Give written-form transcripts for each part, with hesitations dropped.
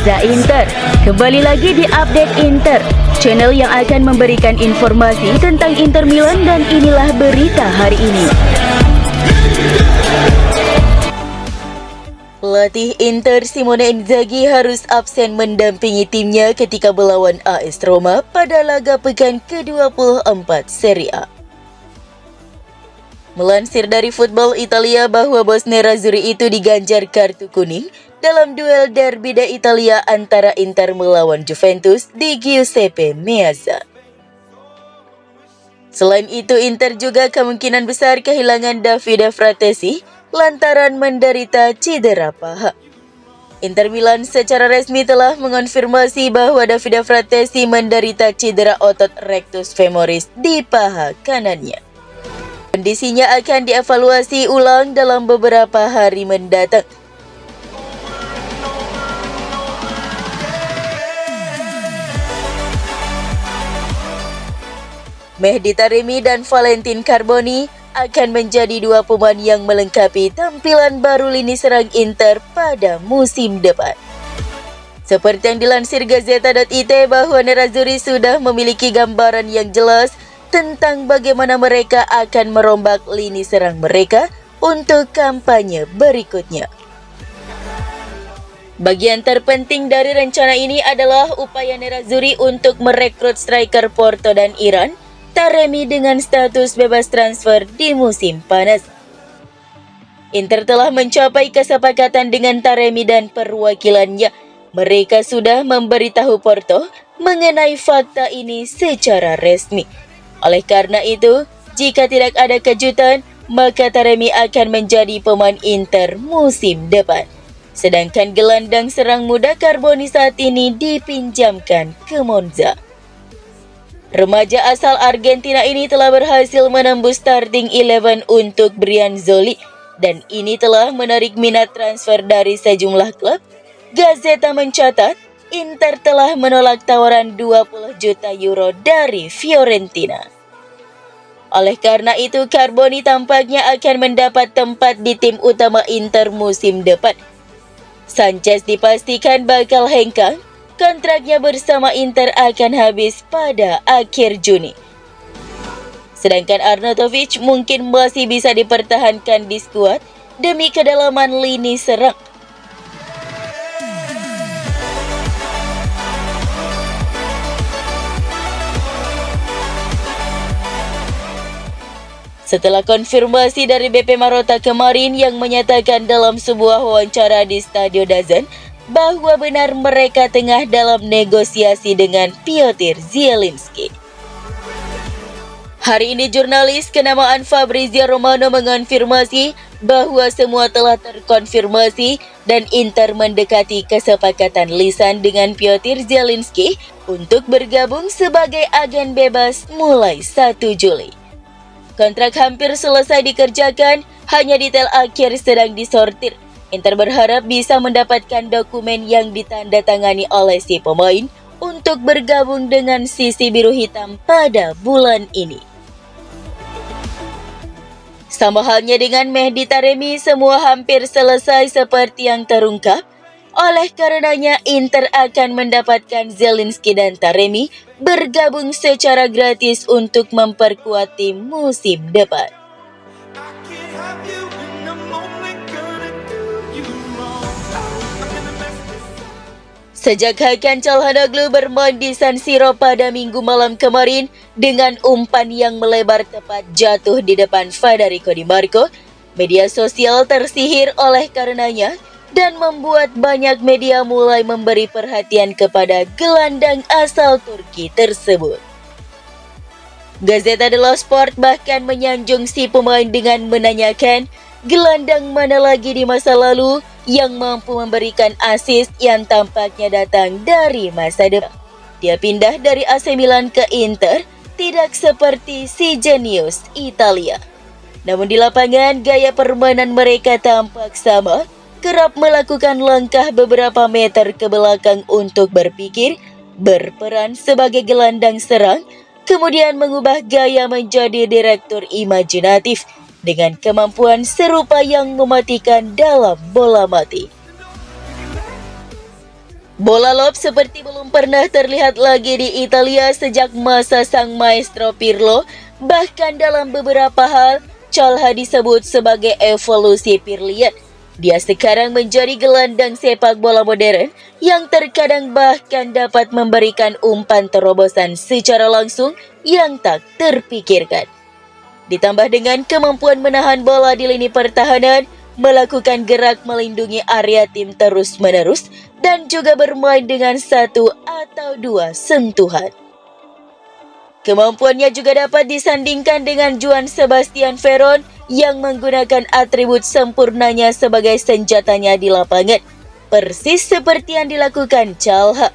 Meza Inter. Kembali lagi di Update Inter, channel yang akan memberikan informasi tentang Inter Milan, dan inilah berita hari ini. Pelatih Inter Simone Inzaghi harus absen mendampingi timnya ketika melawan AS Roma pada laga pekan ke-24 Serie A. Melansir dari Football Italia bahwa bos Nerazzurri itu diganjar kartu kuning dalam duel derby d'Italia antara Inter melawan Juventus di Giuseppe Meazza. Selain itu, Inter juga kemungkinan besar kehilangan Davide Fratesi lantaran menderita cedera paha. Inter Milan secara resmi telah mengonfirmasi bahwa Davide Fratesi menderita cedera otot rectus femoris di paha kanannya. Kondisinya akan dievaluasi ulang dalam beberapa hari mendatang. Mehdi Taremi dan Valentin Carboni akan menjadi dua pemain yang melengkapi tampilan baru lini serang Inter pada musim depan. Seperti yang dilansir Gazzetta.it bahwa Nerazzurri sudah memiliki gambaran yang jelas tentang bagaimana mereka akan merombak lini serang mereka untuk kampanye berikutnya. Bagian terpenting dari rencana ini adalah upaya Nerazzurri untuk merekrut striker Porto dan Iran, Taremi, dengan status bebas transfer di musim panas. Inter telah mencapai kesepakatan dengan Taremi dan perwakilannya. Mereka sudah memberitahu Porto mengenai fakta ini secara resmi. Oleh karena itu, jika tidak ada kejutan, maka Taremi akan menjadi pemain Inter musim depan. Sedangkan gelandang serang muda Carboni saat ini dipinjamkan ke Monza. Remaja asal Argentina ini telah berhasil menembus starting 11 untuk Brianzoli, dan ini telah menarik minat transfer dari sejumlah klub. Gazzetta mencatat, Inter telah menolak tawaran 20 juta euro dari Fiorentina. Oleh karena itu, Carboni tampaknya akan mendapat tempat di tim utama Inter musim depan. Sanchez dipastikan bakal hengkang, kontraknya bersama Inter akan habis pada akhir Juni. Sedangkan Arnautovic mungkin masih bisa dipertahankan di skuad demi kedalaman lini serang. Setelah konfirmasi dari BP Marotta kemarin yang menyatakan dalam sebuah wawancara di Stadio DAZN bahwa benar mereka tengah dalam negosiasi dengan Piotr Zielinski. Hari ini jurnalis kenamaan Fabrizio Romano mengonfirmasi bahwa semua telah terkonfirmasi dan Inter mendekati kesepakatan lisan dengan Piotr Zielinski untuk bergabung sebagai agen bebas mulai 1 Juli. Kontrak hampir selesai dikerjakan, hanya detail akhir sedang disortir. Inter berharap bisa mendapatkan dokumen yang ditandatangani oleh si pemain untuk bergabung dengan sisi biru hitam pada bulan ini. Sama halnya dengan Mehdi Taremi, semua hampir selesai seperti yang terungkap. Oleh karenanya, Inter akan mendapatkan Zielinski dan Taremi bergabung secara gratis untuk memperkuat tim musim depan. Sejak Hakan Çalhanoğlu bermain di San Siro pada Minggu malam kemarin dengan umpan yang melebar tepat jatuh di depan Federico Di Marco, media sosial tersihir oleh karenanya dan membuat banyak media mulai memberi perhatian kepada gelandang asal Turki tersebut. Gazzetta dello Sport bahkan menyanjung si pemain dengan menanyakan gelandang mana lagi di masa lalu yang mampu memberikan assist yang tampaknya datang dari masa depan. Dia pindah dari AC Milan ke Inter, tidak seperti si jenius Italia. Namun di lapangan, gaya permainan mereka tampak sama, kerap melakukan langkah beberapa meter ke belakang untuk berpikir, berperan sebagai gelandang serang, kemudian mengubah gaya menjadi direktur imajinatif dengan kemampuan serupa yang mematikan dalam bola mati. Bola lob seperti belum pernah terlihat lagi di Italia sejak masa sang maestro Pirlo. Bahkan dalam beberapa hal, Calha disebut sebagai evolusi Pirlian. Dia sekarang menjadi gelandang sepak bola modern yang terkadang bahkan dapat memberikan umpan terobosan secara langsung yang tak terpikirkan. Ditambah dengan kemampuan menahan bola di lini pertahanan, melakukan gerak melindungi area tim terus-menerus, dan juga bermain dengan satu atau dua sentuhan. Kemampuannya juga dapat disandingkan dengan Joan Sebastian Veron yang menggunakan atribut sempurnanya sebagai senjatanya di lapangan. Persis seperti yang dilakukan Calha.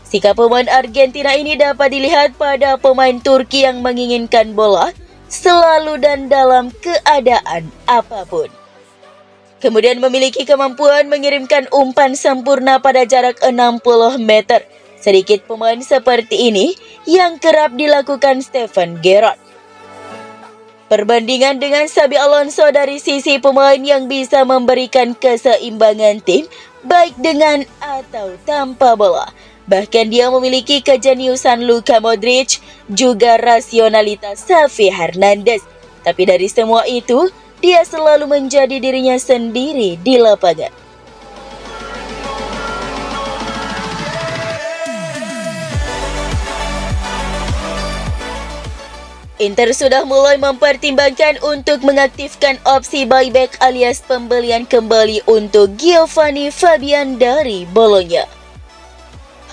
Sikap pemain Argentina ini dapat dilihat pada pemain Turki yang menginginkan bola selalu dan dalam keadaan apapun. Kemudian memiliki kemampuan mengirimkan umpan sempurna pada jarak 60 meter. Sedikit pemain seperti ini yang kerap dilakukan Steven Gerrard. Perbandingan dengan Xabi Alonso dari sisi pemain yang bisa memberikan keseimbangan tim baik dengan atau tanpa bola. Bahkan dia memiliki kejeniusan Luka Modric, juga rasionalitas Xavi Hernandez. Tapi dari semua itu, dia selalu menjadi dirinya sendiri di lapangan. Inter sudah mulai mempertimbangkan untuk mengaktifkan opsi buyback alias pembelian kembali untuk Giovanni Fabian dari Bologna.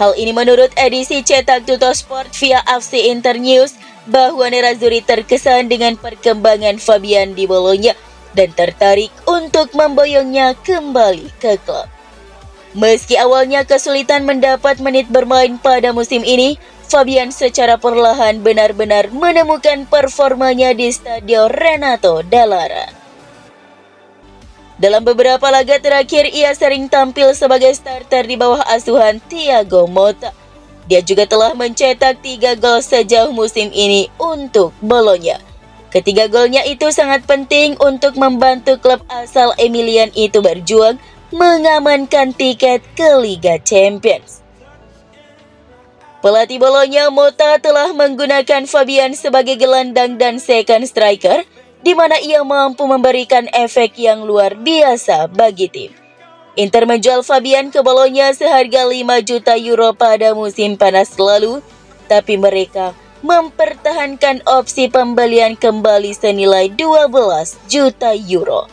Hal ini menurut edisi cetak Tuttosport via FC Internews bahwa Nerazzurri terkesan dengan perkembangan Fabian di Bologna dan tertarik untuk memboyongnya kembali ke klub. Meski awalnya kesulitan mendapat menit bermain pada musim ini, Fabian secara perlahan benar-benar menemukan performanya di Stadio Renato Dallara. Dalam beberapa laga terakhir, ia sering tampil sebagai starter di bawah asuhan Thiago Motta. Dia juga telah mencetak 3 gol sejauh musim ini untuk Bologna. Ketiga golnya itu sangat penting untuk membantu klub asal Emilian itu berjuang mengamankan tiket ke Liga Champions. Pelatih Bologna Motta telah menggunakan Fabian sebagai gelandang dan second striker, di mana ia mampu memberikan efek yang luar biasa bagi tim. Inter menjual Fabian ke Bologna seharga 5 juta euro pada musim panas lalu, tapi mereka mempertahankan opsi pembelian kembali senilai 12 juta euro.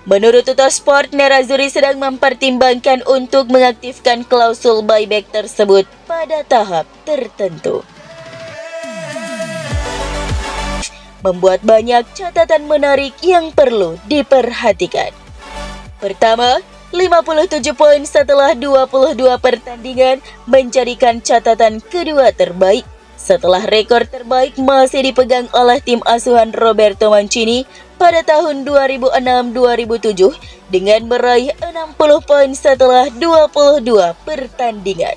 Menurut Tuttosport, Nerazzurri sedang mempertimbangkan untuk mengaktifkan klausul buyback tersebut pada tahap tertentu. Membuat banyak catatan menarik yang perlu diperhatikan. Pertama, 57 poin setelah 22 pertandingan menjadikan catatan kedua terbaik. Setelah rekor terbaik masih dipegang oleh tim asuhan Roberto Mancini pada tahun 2006-2007 dengan meraih 60 poin setelah 22 pertandingan.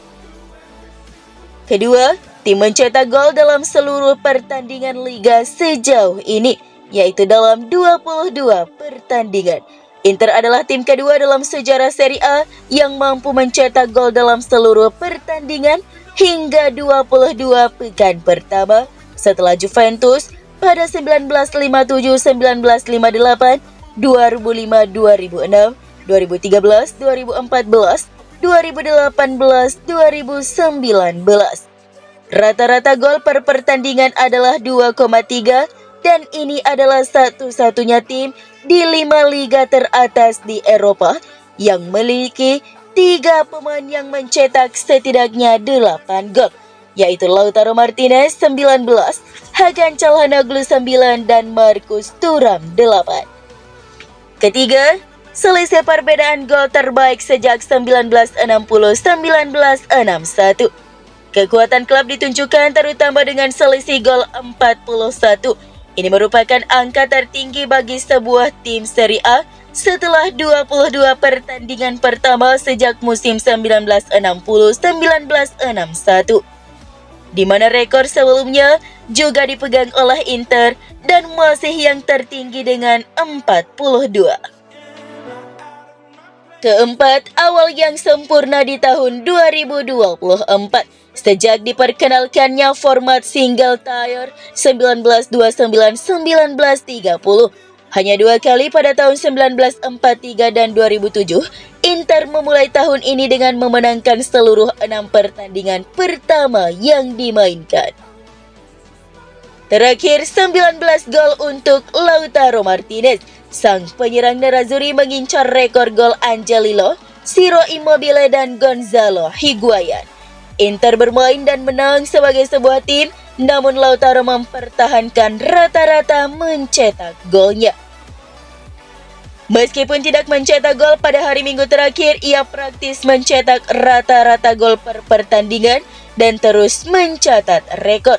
Kedua, tim mencetak gol dalam seluruh pertandingan Liga sejauh ini, yaitu dalam 22 pertandingan. Inter adalah tim kedua dalam sejarah Serie A yang mampu mencetak gol dalam seluruh pertandingan hingga 22 pekan pertama setelah Juventus pada 1957-1958, 2005-2006, 2013-2014, 2018-2019. Rata-rata gol per pertandingan adalah 2,3 dan ini adalah satu-satunya tim di 5 liga teratas di Eropa yang memiliki 3 pemain yang mencetak setidaknya 8 gol, yaitu Lautaro Martinez 19, Hakan Calhanoglu 9, dan Marcus Thuram 8. Ketiga, selisih perbedaan gol terbaik sejak 1960-1961. Kekuatan klub ditunjukkan terutama dengan selisih gol 41. Ini merupakan angka tertinggi bagi sebuah tim Serie A setelah 22 pertandingan pertama sejak musim 1960-1961, di mana rekor sebelumnya juga dipegang oleh Inter dan masih yang tertinggi dengan 42. Keempat, awal yang sempurna di tahun 2024. Sejak diperkenalkannya format single tier 1929-1930. Hanya 2 kali pada tahun 1943 dan 2007, Inter memulai tahun ini dengan memenangkan seluruh 6 pertandingan pertama yang dimainkan. Terakhir, 19 gol untuk Lautaro Martinez. Sang penyerang Nerazzurri mengincar rekor gol Angelillo, Ciro Immobile, dan Gonzalo Higuain. Inter bermain dan menang sebagai sebuah tim, namun Lautaro mempertahankan rata-rata mencetak golnya. Meskipun tidak mencetak gol pada hari Minggu terakhir, ia praktis mencetak rata-rata gol per pertandingan dan terus mencatat rekor.